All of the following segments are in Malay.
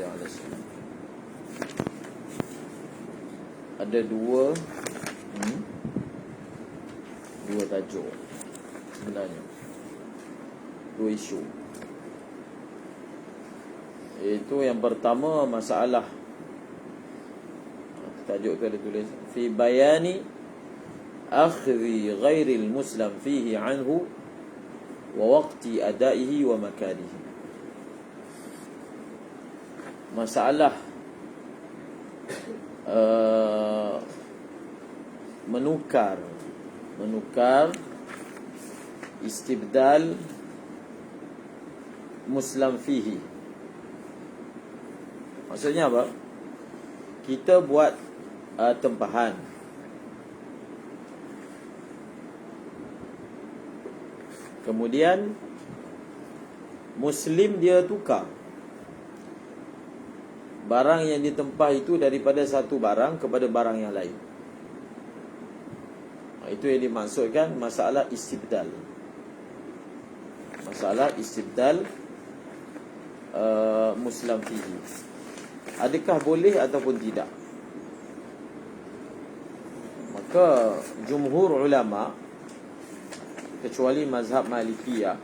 salli alaihi wasallam. Ada dua tajuk sebenarnya, dua isu. Itu yang pertama, masalah, tajuk tu ada tulis fi bayani akhdhi ghairil muslim fihi anhu wa waqti adaihi wa makanihi. Masalah menukar istibdal muslim fihi. Maksudnya apa? Kita buat tempahan, kemudian Muslim dia tukar barang yang ditempah itu daripada satu barang kepada barang yang lain. Itu yang dimaksudkan masalah istibdal. Masalah istibdal muslim fihi. Adakah boleh ataupun tidak? Maka jumhur ulama, kecuali mazhab Malikiyah,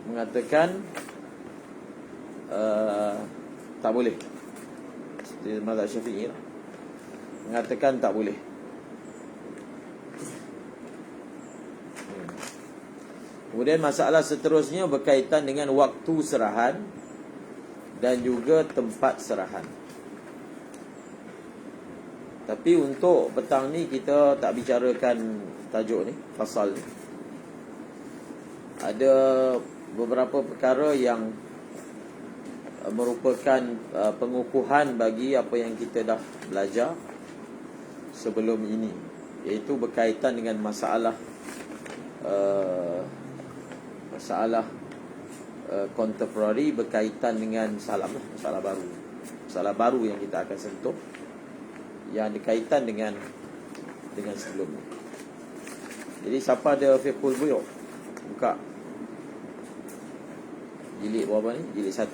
mengatakan tak boleh. Seperti mazhab Syafi'i mengatakan tak boleh. Kemudian masalah seterusnya berkaitan dengan waktu serahan dan juga tempat serahan. Tapi untuk petang ni kita tak bicarakan tajuk ni, fasal ni. Ada beberapa perkara yang merupakan pengukuhan bagi apa yang kita dah belajar sebelum ini, iaitu berkaitan dengan masalah contemporary, berkaitan dengan masalah baru yang kita akan sentuh, yang berkaitan dengan sebelum ni. Jadi siapa ada fiqhul buyu', buka jilid berapa ni? Jilid 1.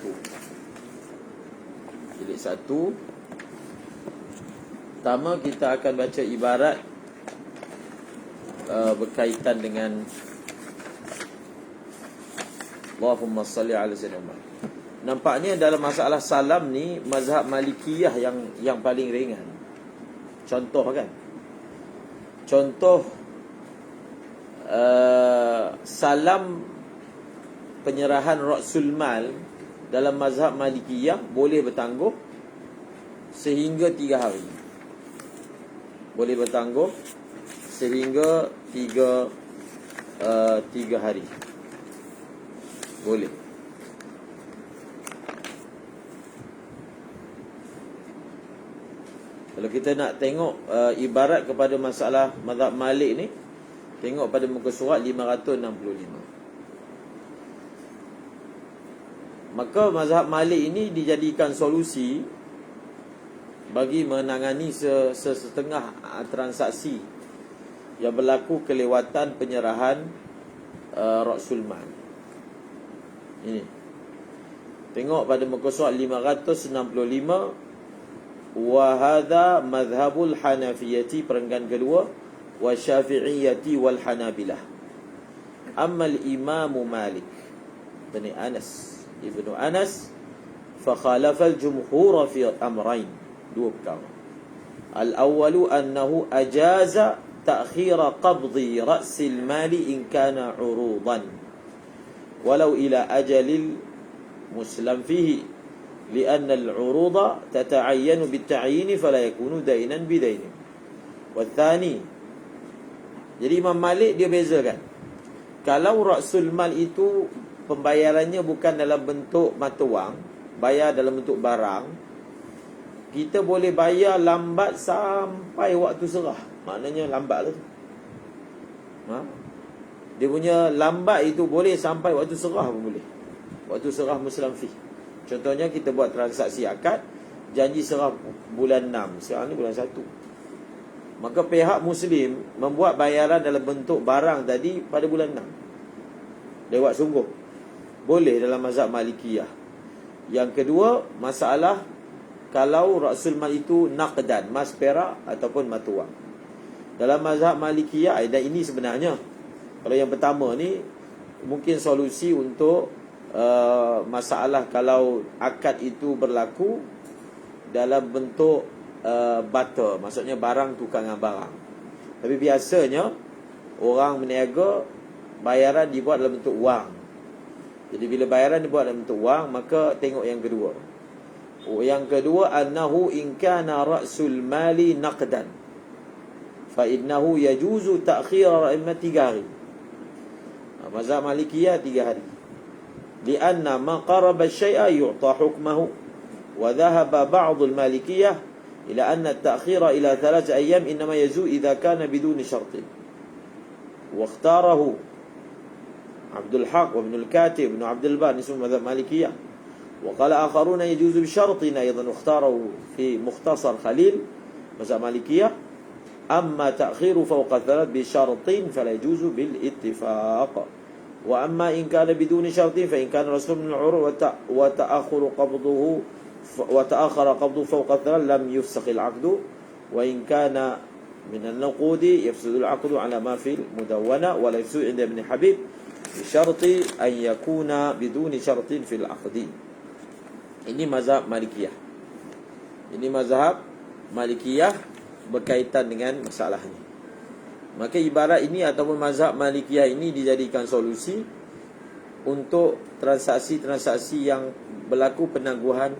Jilid 1. Pertama kita akan baca ibarat berkaitan dengan Allahumma salli ala sayyidina. Nampaknya dalam masalah salam ni mazhab Malikiyah yang paling ringan. Contoh kan? Contoh salam penyerahan Ra'sul Mal dalam mazhab Malikiyah boleh bertangguh sehingga 3 hari. Boleh bertangguh sehingga 3 hari. Boleh. Kalau kita nak tengok ibarat kepada masalah mazhab Malik ni, tengok pada muka surat 565. Maka mazhab Malik ini dijadikan solusi bagi menangani setengah transaksi yang berlaku kelewatan penyerahan Ra'sul Mal. Ini tengok pada muka surat 565. Wa hadha madhhabul Hanafiyati, perenggan kedua, wa Syafi'iyati wal Hanabilah. Amma al-Imam Malik bin Anas ibnu Anas fa khalafa al-jumhur fi amrayn. Dua perkara. Al-awwalu annahu ajaza ta'khir qabdi ra'sil mali in kana 'urudan walau ila ajalil muslim fihi li'anna al-'uruda tata'ayyanu bit-ta'yin fala yakunu dainan bidain. Wa tsani, jadi Imam Malik dia bezakan, kalau Ra'sul Mal itu pembayarannya bukan dalam bentuk mata wang, bayar dalam bentuk barang, kita boleh bayar lambat sampai waktu serah. Maknanya lambat lah tu. Dia punya lambat itu boleh sampai waktu serah pun boleh. Waktu serah muslim fi. Contohnya kita buat transaksi akad, janji serah bulan 6, sekarang ni bulan 1. Maka pihak Muslim membuat bayaran dalam bentuk barang tadi pada bulan 6. Lewat sungguh. Boleh dalam mazhab Malikiyah. Yang kedua, masalah kalau rasul mal itu naqdan, mas perak ataupun mata wang. Dalam mazhab Malikiyah, dan ini sebenarnya, kalau yang pertama ni mungkin solusi untuk masalah kalau akad itu berlaku dalam bentuk barter, maksudnya barang tukar dengan barang. Tapi biasanya orang berniaga, bayaran dibuat dalam bentuk wang. Jadi bila bayaran dibuat dalam bentuk wang, maka tengok yang kedua. Yang kedua, annahu in kana ra'sul mali naqdan fa innahu yajuzu ta'khir ra'imah 3 hari. Mazhab Malikiyah 3 hari. Lianna ma qaraba syai'a yu'ta hukmahu. Wa dhahaba ba'd al-Malikiyah ila anna at-ta'khira ila 3 ayyam inma yazu idza kana bidun shartin. Wa ikhtarahu Abdul Haq wa Ibn al-Katib Ibn Abdul Bar, ni semua mazhab Malikiyah. وقال آخرون يجوز بشرط أيضا اختاره في مختصر خليل مذهب مالكية. أما تأخير فوق 3 بشرط فلا يجوز بالاتفاق. وأما إن كان بدون شرط فإن كان رسول من العروض وتأخر قبضه فوق 3 لم يفسق العقد. وإن كان من النقود يفسد العقد على ما في المدونة ولا يفسد عند ابن حبيب بشرط أن يكون بدون شرط في العقد. Ini mazhab Malikiyah. Ini mazhab Malikiyah berkaitan dengan masalah ini. Maka ibarat ini ataupun mazhab Malikiyah ini dijadikan solusi untuk transaksi-transaksi yang berlaku penangguhan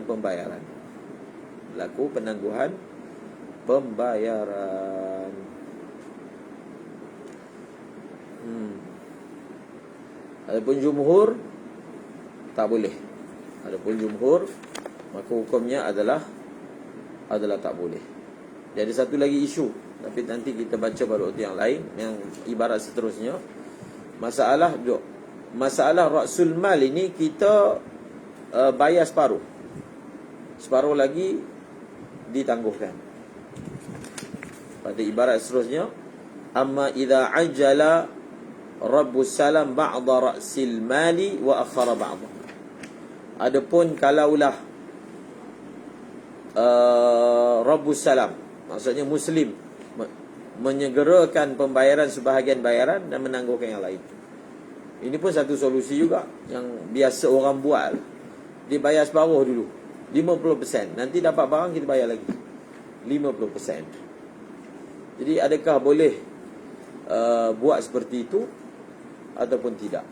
pembayaran. Berlaku penangguhan pembayaran. Adapun jumhur tak boleh. Adapun jumhur, maka hukumnya adalah tak boleh. Jadi satu lagi isu, tapi nanti kita baca pada waktu yang lain, yang ibarat seterusnya. Masalah Rasul Mal ini kita bayar separuh. Separuh lagi ditangguhkan. Pada ibarat seterusnya, amma idza ajala Rabbus salam ba'da ra'sil mali wa akhara ba'da. Adapun kalaulah Rabbus salam, maksudnya Muslim menyegerakan pembayaran sebahagian bayaran dan menangguhkan yang lain. Ini pun satu solusi juga yang biasa orang buat. Dia bayar separuh dulu, 50%. Nanti dapat barang kita bayar lagi 50%. Jadi adakah boleh buat seperti itu ataupun tidak?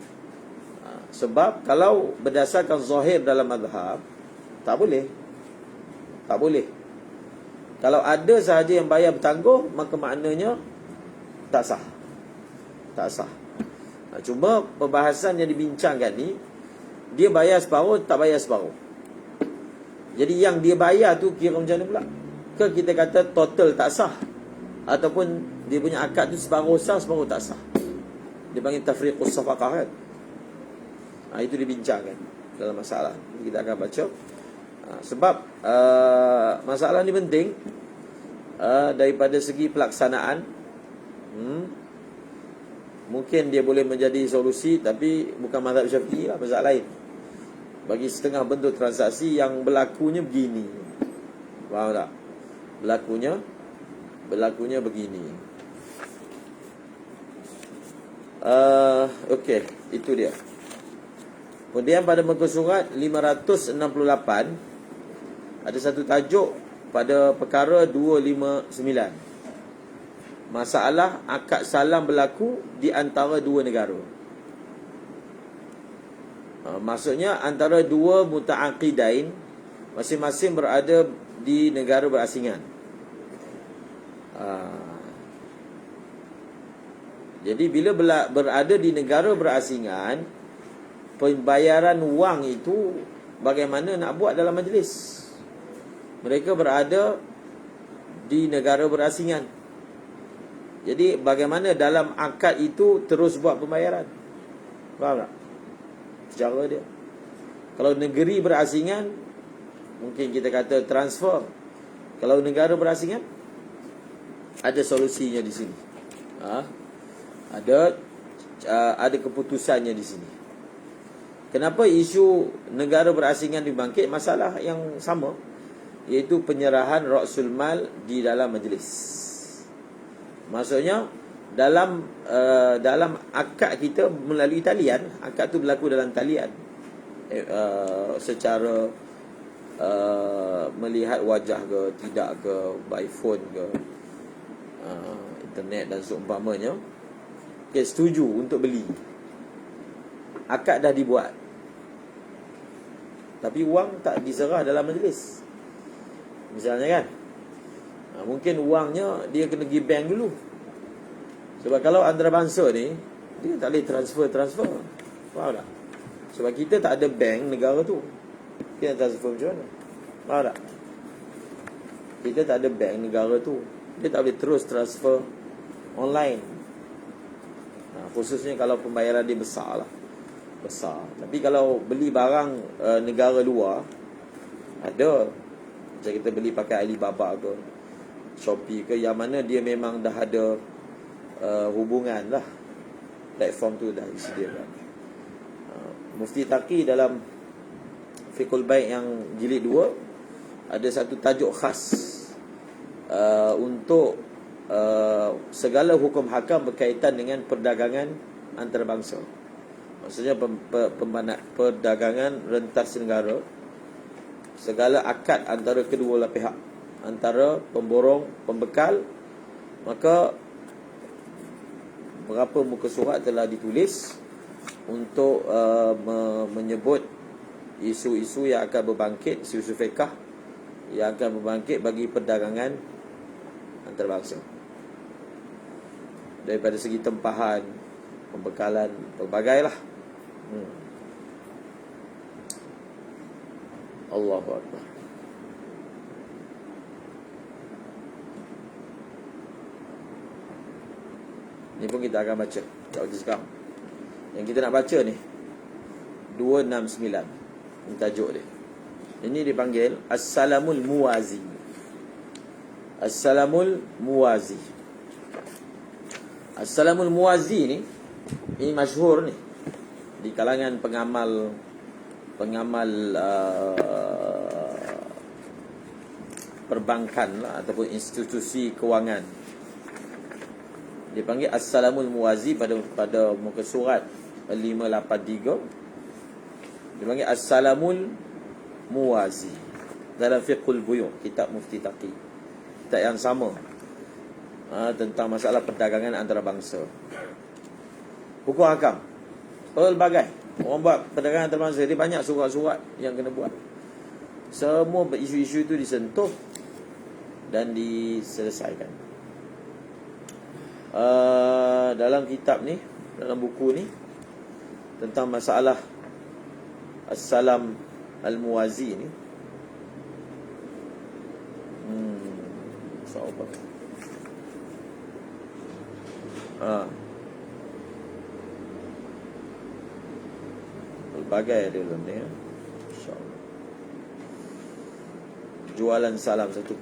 Sebab kalau berdasarkan zahir dalam mazhab, tak boleh. Tak boleh. Kalau ada sahaja yang bayar bertangguh, maka maknanya tak sah. Tak sah. Cuma perbahasan yang dibincangkan ni, dia bayar separuh, tak bayar separuh. Jadi yang dia bayar tu kira macam mana pula? Ke kita kata total tak sah, ataupun dia punya akad tu separuh sah, separuh tak sah. Dia panggil tafriqus safaqah kan? Itu dibincangkan dalam masalah. Kita akan baca. Sebab masalah ni penting daripada segi pelaksanaan. Mungkin dia boleh menjadi solusi, tapi bukan mazhab Syafi'i lah, mazhab lain. Bagi setengah bentuk transaksi yang berlakunya begini. Faham tak? Berlakunya begini. Okey, itu dia. Kemudian pada muka surat 568 ada satu tajuk pada perkara 259. Masalah akad salam berlaku di antara dua negara. Maksudnya antara dua muta'aqidain, masing-masing berada di negara berasingan. Jadi bila berada di negara berasingan, pembayaran wang itu bagaimana nak buat dalam majlis? Mereka berada di negara berasingan. Jadi bagaimana dalam akad itu terus buat pembayaran? Faham tak? Cara dia. Kalau negeri berasingan, mungkin kita kata transfer. Kalau negara berasingan, ada solusinya di sini. Ada keputusannya di sini. Kenapa isu negara berasingan dibangkit? Masalah yang sama, iaitu penyerahan Ra'sul Mal di dalam majlis. Maksudnya dalam akad kita melalui talian, akad tu berlaku dalam talian, secara melihat wajah ke tidak ke, by phone ke, internet dan seumpamanya. Okay, setuju untuk beli, akad dah dibuat, tapi wang tak diserah dalam majlis misalnya kan. Mungkin wangnya dia kena pergi bank dulu. Sebab kalau antarabangsa ni, dia tak boleh transfer. Faham tak? Sebab kita tak ada bank negara tu, kita transfer macam mana? Faham tak? Kita tak ada bank negara tu, dia tak boleh terus transfer online. Khususnya kalau pembayaran dia besar. Tapi kalau beli barang negara luar, ada. Macam kita beli pakai Alibaba ke, Shopee ke, yang mana dia memang dah ada hubungan lah, platform tu dah disediakan. Mufti Taqi dalam Fiqhul Bai' yang jilid 2 ada satu tajuk khas untuk segala hukum hakam berkaitan dengan perdagangan antarabangsa. Maksudnya perdagangan rentas negara, segala akad antara kedua belah pihak, antara pemborong, pembekal. Maka berapa muka surat telah ditulis untuk menyebut isu-isu yang akan berbangkit, isu-isu fiqh yang akan berbangkit bagi perdagangan antarabangsa, daripada segi tempahan, pembekalan, pelbagai lah. Allahu Akbar. Ni pun kita akan baca waktu sekarang. Yang kita nak baca ni 269, ini tajuk dia. Ini dipanggil As-Salamul Muwazi. As-Salamul Muwazi. As-Salamul Muwazi ni, ini masyhur ni di kalangan pengamal perbankan lah, ataupun institusi kewangan. Dipanggil As-Salamul Muwazi pada muka surat 583. Dipanggil As-Salamul Muwazi dalam Fiqhul Buyu', kitab Mufti Taqi, kitab yang sama tentang masalah perdagangan antarabangsa. Hukum hakam, pelbagai orang buat perdagangan antarabangsa, dia banyak surat-surat yang kena buat. Semua isu-isu itu disentuh dan diselesaikan. Dalam kitab ni, dalam buku ni, tentang masalah As-Salam Al-Muwazi ni, sahabat pelbagai ada dalam ni, InsyaAllah. Jualan Salam 149.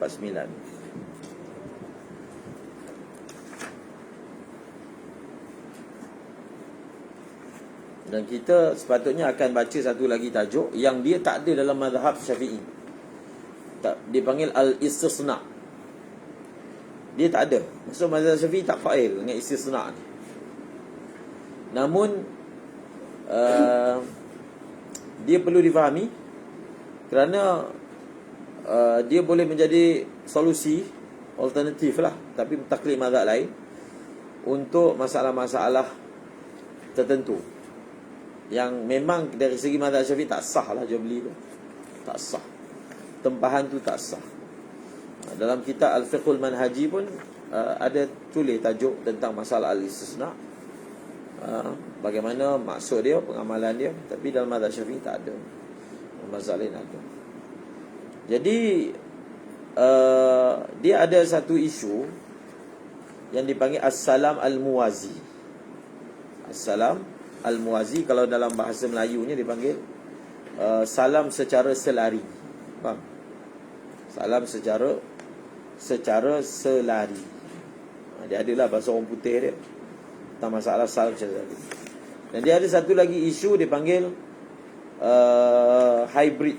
Dan kita sepatutnya akan baca satu lagi tajuk yang dia tak ada dalam mazhab Syafi'i. Dia panggil Al-Istisna. Dia tak ada. Maksud mazhab Syafi'i tak qail dengan istisna ni. Namun dia perlu difahami kerana dia boleh menjadi solusi alternatif lah, tapi taklid mazhab lain untuk masalah-masalah tertentu yang memang dari segi mazhab Syafi'i tak sah lah jual beli tu. Tak sah. Tempahan tu tak sah. Dalam kitab Al-Fiqhul Manhaji pun ada tulis tajuk tentang masalah al-istisna. Bagaimana maksud dia, pengamalan dia. Tapi dalam mazhab Syafi'i tak ada. Mazhab lain ada. Jadi dia ada satu isu yang dipanggil As-Salam Al-Muwazi. As-Salam Al-Muwazi, kalau dalam bahasa Melayunya dipanggil salam secara selari. Faham? Salam secara selari. Dia adalah bahasa orang putih dia tentang masalah salam secara selari. Dan dia ada satu lagi isu dipanggil hybrid.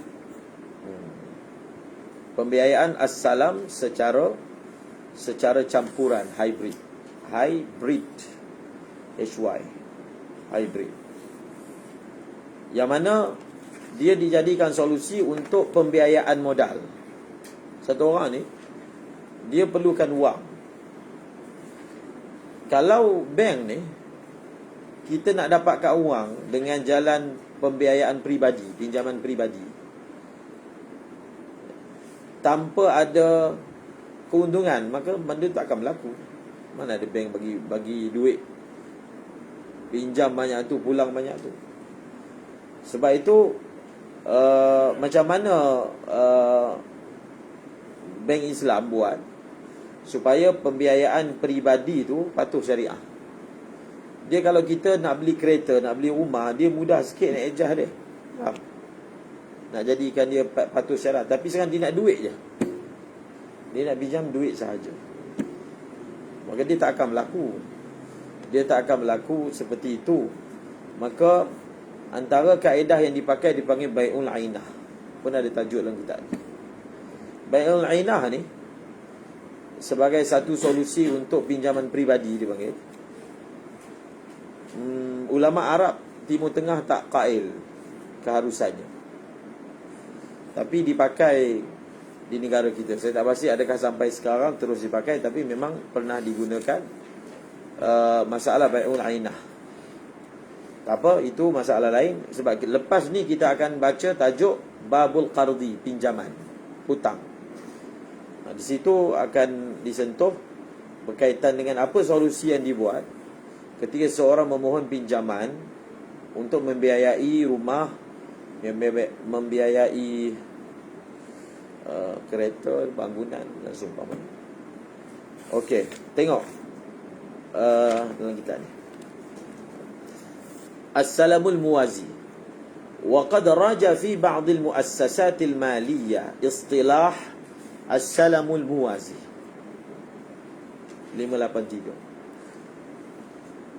Pembiayaan as-salam secara campuran, hybrid. Hybrid. Yang mana dia dijadikan solusi untuk pembiayaan modal. Satu orang ni dia perlukan wang. Kalau bank ni kita nak dapatkan wang dengan jalan pembiayaan peribadi, pinjaman peribadi, tanpa ada keuntungan, maka benda tu akan berlaku. Mana ada bank bagi duit, pinjam banyak tu, pulang banyak tu. Sebab itu macam mana bank Islam buat supaya pembiayaan peribadi tu patuh syariah. Dia kalau kita nak beli kereta, nak beli rumah, dia mudah sikit nak ejah dia. Nak jadikan dia patuh syariah. Tapi sekarang dia nak duit je. Dia nak pinjam duit sahaja. Maka dia tak akan berlaku. Dia tak akan berlaku seperti itu. Maka antara kaedah yang dipakai dipanggil bai'ul ainah. Pun ada tajuk dalam kitab ni. Bai'ul ainah ni sebagai satu solusi untuk pinjaman peribadi dipanggil. Ulama Arab Timur Tengah tak qail keharusannya, tapi dipakai di negara kita. Saya tak pasti adakah sampai sekarang terus dipakai, tapi memang pernah digunakan. Masalah bai'ul ainah, apa itu masalah lain. Sebab lepas ni kita akan baca tajuk babul qardi, pinjaman, hutang. Di situ akan disentuh berkaitan dengan apa solusi yang dibuat ketika seorang memohon pinjaman untuk membiayai rumah, membiayai kereta, bangunan dan seumpamanya. Okey, tengok dalam kitab ni. As-salamul muwazi. Wa qad raja fi ba'd al-muassasat al-maliyah istilah as-salamul muwazi. 583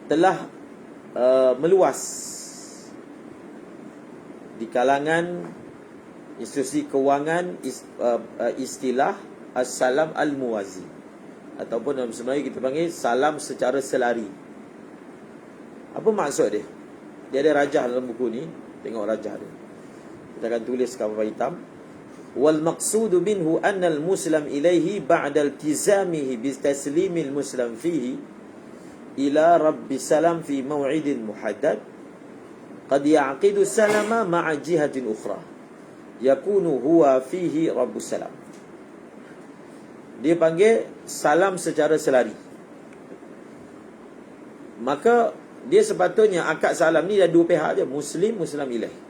telah meluas di kalangan institusi kewangan istilah as-salam al-muwazi, ataupun dalam sebenarnya kita panggil salam secara selari. Apa maksud dia? Dia ada rajah dalam buku ni. Tengok rajah dia. Kita akan tulis kat papan hitam. Wal maqsudu minhu anna al-muslim ilaihi ba'da iltizamihi bi taslimil muslim fihi ila rabbi salam fi maw'idin muhaddad qad ya'qidu salama ma'a jihatin ukhra yakunu huwa fihi rabbus salam. Dia panggil salam secara selari. Maka dia sepatutnya akad salam ni ada dua pihak je, muslim ilaih.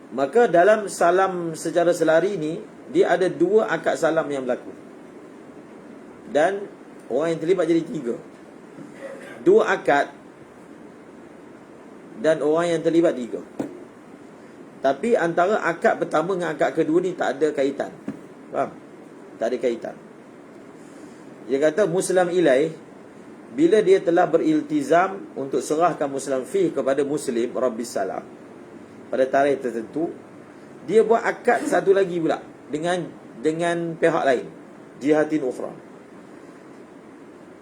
Maka dalam salam secara selari ni dia ada dua akad salam yang berlaku, dan orang yang terlibat jadi tiga. Dua akad dan orang yang terlibat tiga. Tapi antara akad pertama dengan akad kedua ni tak ada kaitan. Faham? Tak ada kaitan. Dia kata muslim ilaih, bila dia telah beriltizam untuk serahkan muslim fih kepada muslim rabbis salam pada tarikh tertentu, dia buat akad satu lagi pula dengan pihak lain, jihatin ukhra.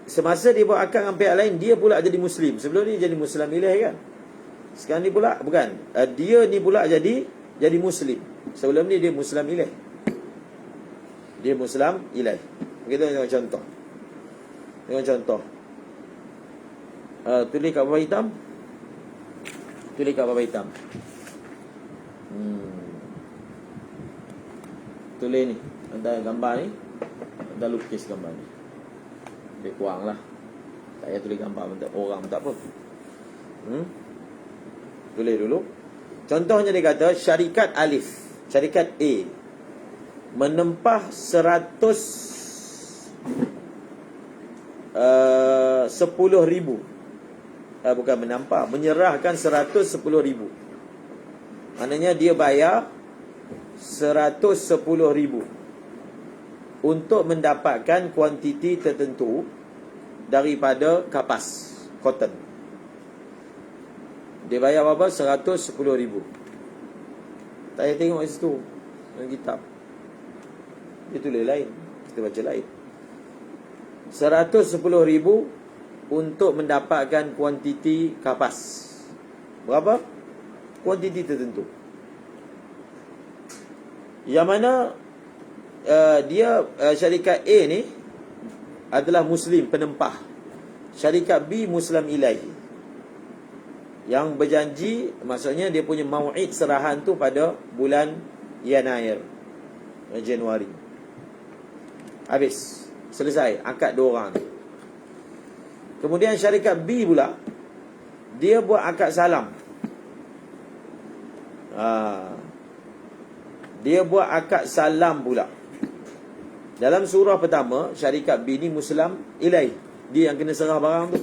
Semasa dia buat akad dengan pihak lain, dia pula jadi muslim. Sebelum ni jadi muslim ilaih kan. Sekarang ni pula bukan. Dia ni pula jadi muslim. Sebelum ni dia muslim ilaih. Dia muslim ilaih. Kita tengok contoh. Tulis kat papan hitam. Tulis kat papan hitam. Tulis ni. Ada gambar ni. Ada lukis gambar ni. Dia kurang lah. Tak payah tulis gambar orang pun tak apa. Tulis dulu. Contohnya dia kata syarikat Alif, syarikat A menempah 10,000, bukan menempah, menyerahkan 110,000. Maknanya dia bayar 110,000 untuk mendapatkan kuantiti tertentu daripada kapas cotton. Dia bayar berapa? 110,000. Tak payah tengok kat situ dalam kitab. Dia tulis lain, kita baca lain. 110,000 untuk mendapatkan kuantiti kapas. Berapa? Kuantiti tertentu. Yang mana syarikat A ni adalah Muslim penempah. Syarikat B Muslim ilahi, yang berjanji, maksudnya dia punya mau'id serahan tu pada bulan Yanair, Januari. Habis, selesai akad dua orang tu. Kemudian syarikat B pula, dia buat akad salam. Dia buat akad salam pula. Dalam surah pertama, syarikat B ni Muslim ilahi, dia yang kena serah barang tu.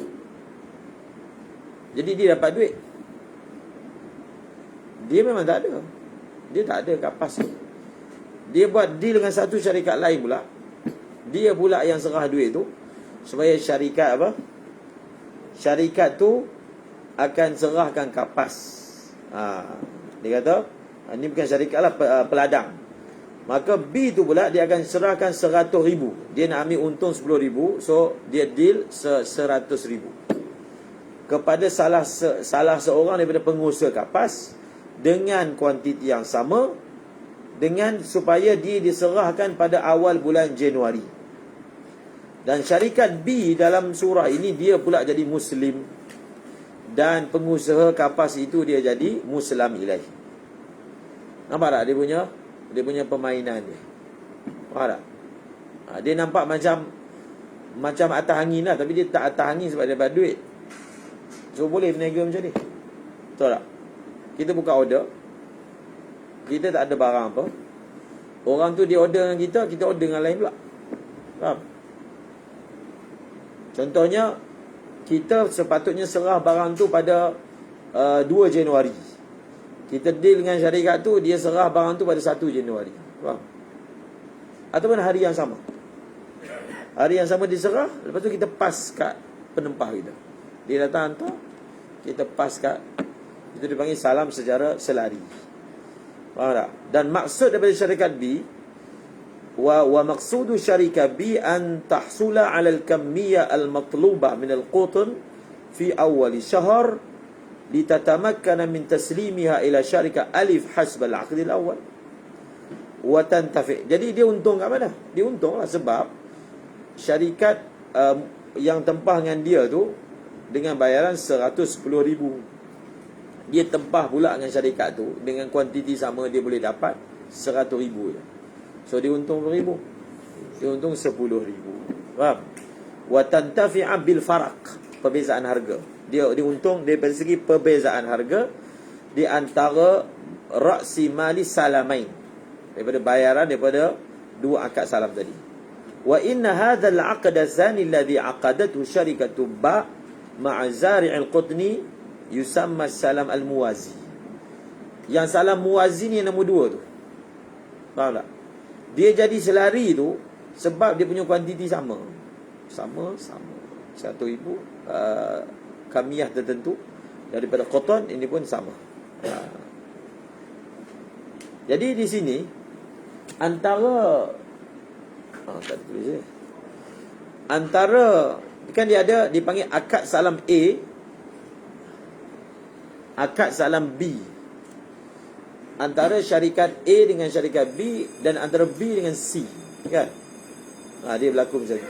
Jadi dia dapat duit. Dia memang tak ada. Dia tak ada kapas tu. Dia buat deal dengan satu syarikat lain pula. Dia pula yang serah duit tu, supaya syarikat apa? Syarikat tu akan serahkan kapas. Dia kata, ini bukan syarikat lah, peladang. Maka B tu pula dia akan serahkan 100,000. Dia nak ambil untung 10,000. So dia deal 100,000 kepada salah seorang daripada pengusaha kapas, dengan kuantiti yang sama, dengan supaya dia diserahkan pada awal bulan Januari. Dan syarikat B dalam surah ini, dia pula jadi Muslim, dan pengusaha kapas itu dia jadi Muslim ilahi. Nampak tak dia punya permainan dia? Nampak tak? Dia nampak macam atas angin lah, tapi dia tak atas angin sebab dia dapat duit. So boleh berniaga macam ni. Betul tak? Kita buka order, kita tak ada barang apa, orang tu dia order dengan kita, kita order dengan lain pula. Faham? Contohnya, kita sepatutnya serah barang tu pada 2 Januari. Kita deal dengan syarikat tu, dia serah barang tu pada 1 Januari. Faham? Ataupun hari yang sama. Hari yang sama diserah, lepas tu kita pass kat penempah kita. Dia datang hantar, kita pass kat, itu dipanggil salam secara selari. Faham tak? Dan maksud daripada syarikat B, wa maqsudu syarikat B an tahsula 'ala al-kammiyah al-matlubah min al-qutn fi awal syahr litatamakkana min taslimiha ila syarikat alif hasb al-'aqd al-awwal wa tantafi. Jadi dia untung kat mana? Dia untung lah, sebab syarikat yang tempah dengan dia tu dengan bayaran 110,000. Dia tempah pula dengan syarikat tu, dengan kuantiti sama, dia boleh dapat 100,000 je. So dia untung 10,000. Dia untung 10,000. Faham? Wa tantafi'a bil faraq, perbezaan harga. Dia untung daripada segi perbezaan harga di antara ra'si mali salamain, daripada bayaran daripada dua akad salam tadi. Wa inna hadzal 'aqd tsani alladhi 'aqadathu syarikatu ba ma'a zari'il qutni yusamma salam al-muwazi. Yang salam muwazi ni yang nombor 2 tu. Faham tak? Dia jadi selari tu sebab dia punya kuantiti sama. Sama 100,000 kamiyah tertentu daripada cotton, ini pun sama. Jadi di sini antara tak tulis antara, kan dia ada dipanggil akad salam A, akad salam B, antara syarikat A dengan syarikat B, dan antara B dengan C, kan? Dia berlaku macam tu.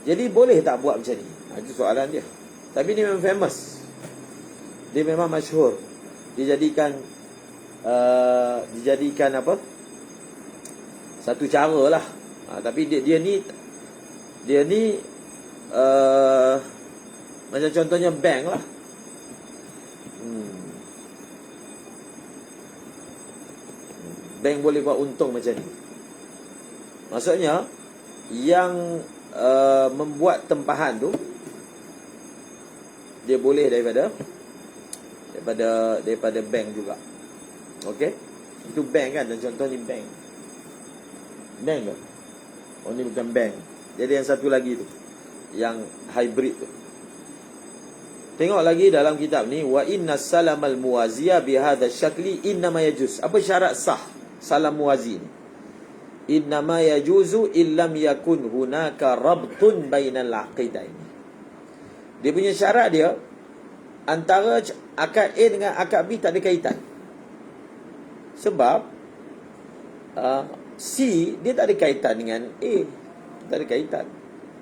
Jadi boleh tak buat macam ni? Itu soalan dia. Tapi dia memang famous, dia memang masyhur, dijadikan apa, satu cara lah. Tapi dia ni macam contohnya bank lah. Bank boleh buat untung macam ni. Maksudnya yang membuat tempahan tu, dia boleh daripada bank juga. Okey? Itu bank kan, dan contoh ni bank. Bank ke? Oh, ni bukan bank. Jadi yang satu lagi tu, yang hybrid tu. Tengok lagi dalam kitab ni, wa inna salamal muwaziya bihadha syakli innama yajuz. Apa syarat sah salam muwazi ni? Innama yajuzu illam yakun hunaka rabtun bainal aqidain. Dia punya syarat dia, antara akad A dengan akad B tak ada kaitan. Sebab C dia tak ada kaitan dengan A, tak ada kaitan.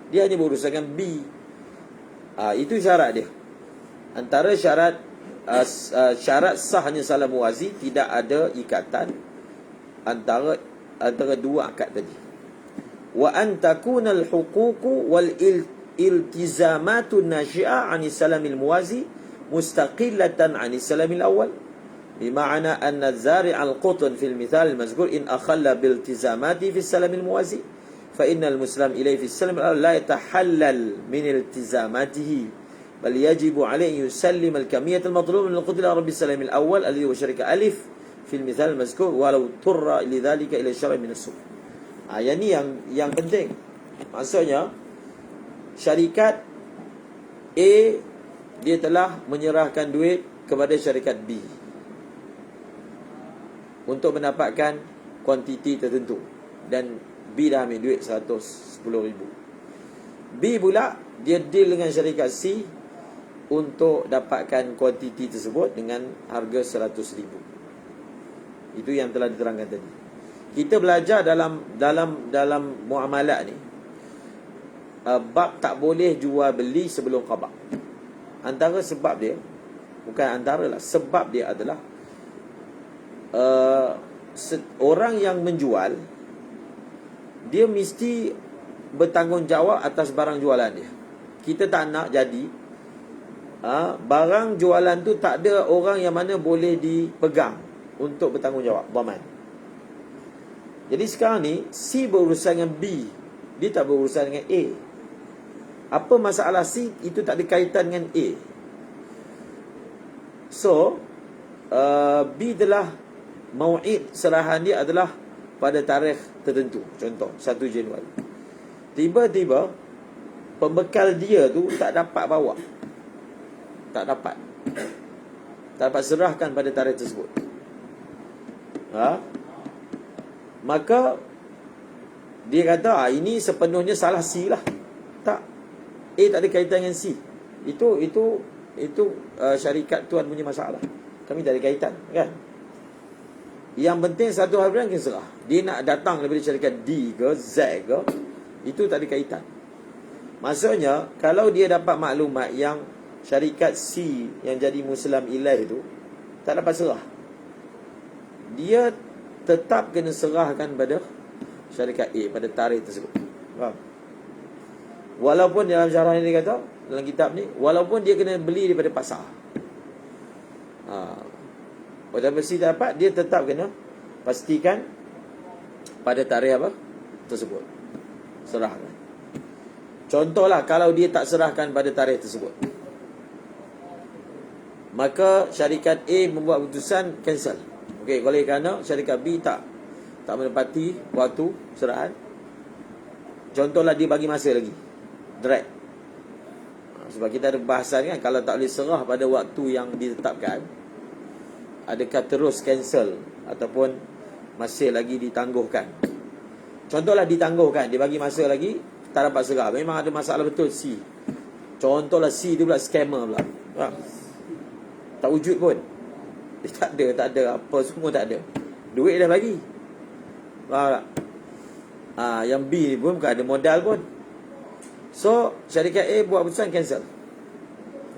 Dia hanya berurusan dengan B. Itu syarat dia. Antara syarat syarat sahnya salam muwazi, tidak ada ikatan antara dua akad tadi. Wa an takuna al-huquq wal iltizamatu nashi'a 'an salamil muwazi mustaqillatan 'an salamil awwal. بمعنى أن الزارع القطن في المثال المذكور إن أخل بالتزاماته في السلم الموازي فإن المسلم إليه في السلم الأول لا يتحلل من التزاماته بل يجب عليه أن يسلم الكمية المطلوبة من القطن إلى رب السلم الأول الذي هو شركة ألف في المثال المذكور ولو اضطر لذلك إلى الشرع من السوق. Yang ni yang penting. Maksudnya syarikat A dia telah menyerahkan duit kepada syarikat B untuk mendapatkan kuantiti tertentu, dan B dah ambil duit 110,000. B pula dia deal dengan syarikat C untuk dapatkan kuantiti tersebut dengan harga 100,000. Itu yang telah diterangkan tadi. Kita belajar dalam muamalat ni, bab tak boleh jual beli sebelum khabar. Antara sebab dia, bukan antara lah, sebab dia adalah orang yang menjual dia mesti bertanggungjawab atas barang jualan dia. Kita tak nak jadi barang jualan tu tak ada orang yang mana boleh dipegang untuk bertanggungjawab, dhaman. Jadi sekarang ni C berurusan dengan B, dia tak berurusan dengan A. Apa masalah C itu tak ada kaitan dengan A. So B telah mau'id serahan dia adalah pada tarikh tertentu. Contoh 1 Januari. Tiba-tiba pembekal dia tu tak dapat bawa, tak dapat serahkan pada tarikh tersebut. Maka dia kata ini sepenuhnya salah C lah. Tak, A tak ada kaitan dengan C. Itu syarikat tuan punya masalah. Kami tak ada kaitan, kan? Yang penting satu hal yang serah. Dia nak datang daripada syarikat D ke Z ke, itu tak ada kaitan. Maksudnya kalau dia dapat maklumat yang syarikat C yang jadi Muslim ilaih itu tak dapat serah, dia tetap kena serahkan pada syarikat A pada tarikh tersebut. Faham? Walaupun dalam syarah ni dia kata, dalam kitab ni, walaupun dia kena beli daripada pasar, walaupun C tak dapat, dia tetap kena pastikan pada tarikh apa tersebut, serahkan. Contohlah kalau dia tak serahkan pada tarikh tersebut, maka syarikat A membuat keputusan cancel. Okey, oleh kerana syarikat B tak menepati waktu serahan. Contohlah dia bagi masa lagi, drag. Sebab kita ada bahasan kan, kalau tak boleh serah pada waktu yang ditetapkan, adakah terus cancel ataupun masih lagi ditangguhkan. Contohlah ditangguhkan, dia bagi masa lagi, tak dapat serah, memang ada masalah betul C. Contohlah C tu pula scammer pula, tak wujud pun, dia tak ada apa, semua tak ada, duit dah bagi. Faham tak? Yang B ni pun bukan ada modal pun. So syarikat A buat keputusan cancel,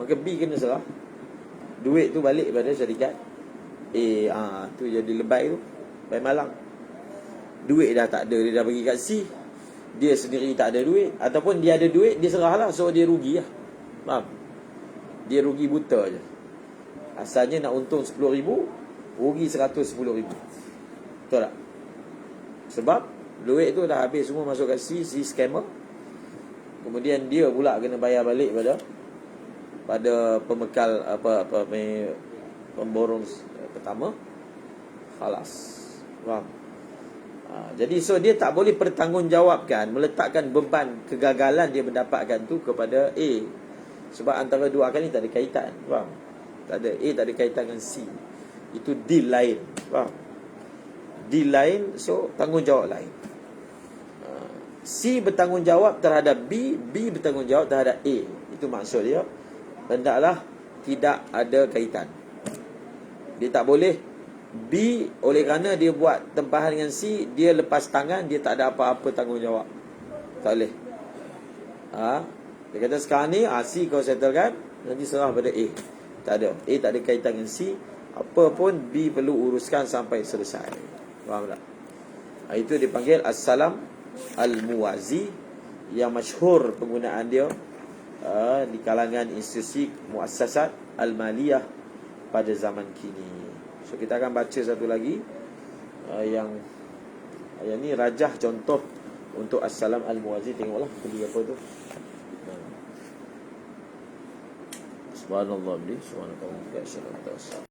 maka B kena serah duit tu balik pada syarikat A. Tu jadi lebay tu, lebay malang. Duit dah tak ada, dia dah bagi kat C, dia sendiri tak ada duit, ataupun dia ada duit, dia serah lah, so dia rugi lah. Faham? Dia rugi buta je. Asalnya nak untung 10,000, rugi 110,000. Betul tak? Sebab duit tu dah habis semua masuk kat C scammer. Kemudian dia pula kena bayar balik pada pembekal pemborong pertama. Khalas. Faham? Jadi so dia tak boleh pertanggungjawabkan, meletakkan beban kegagalan dia mendapatkan tu kepada A. Sebab antara dua akal ni tak ada kaitan. Faham? Tak ada. A tak ada kaitan dengan C. Itu deal lain. Faham? Deal lain, so tanggungjawab lain. C bertanggungjawab terhadap B, B bertanggungjawab terhadap A. Itu maksud dia. Hendaklah tidak ada kaitan. Dia tak boleh B, oleh kerana dia buat tempahan dengan C, dia lepas tangan, dia tak ada apa-apa tanggungjawab. Tak boleh. Dia kata sekarang ni C kau settlekan, nanti serah pada A. Tak ada. A tak ada kaitan dengan C. Apa pun B perlu uruskan sampai selesai. Faham tak? Itu dipanggil as-salam al-muwazi, yang masyhur penggunaan dia di kalangan institusi muassasat al-maliyah pada zaman kini. So kita akan baca satu lagi yang ni rajah contoh untuk as-salam al-muwazi. Tengoklah beli apa tu. Subhanallah, subhanallah.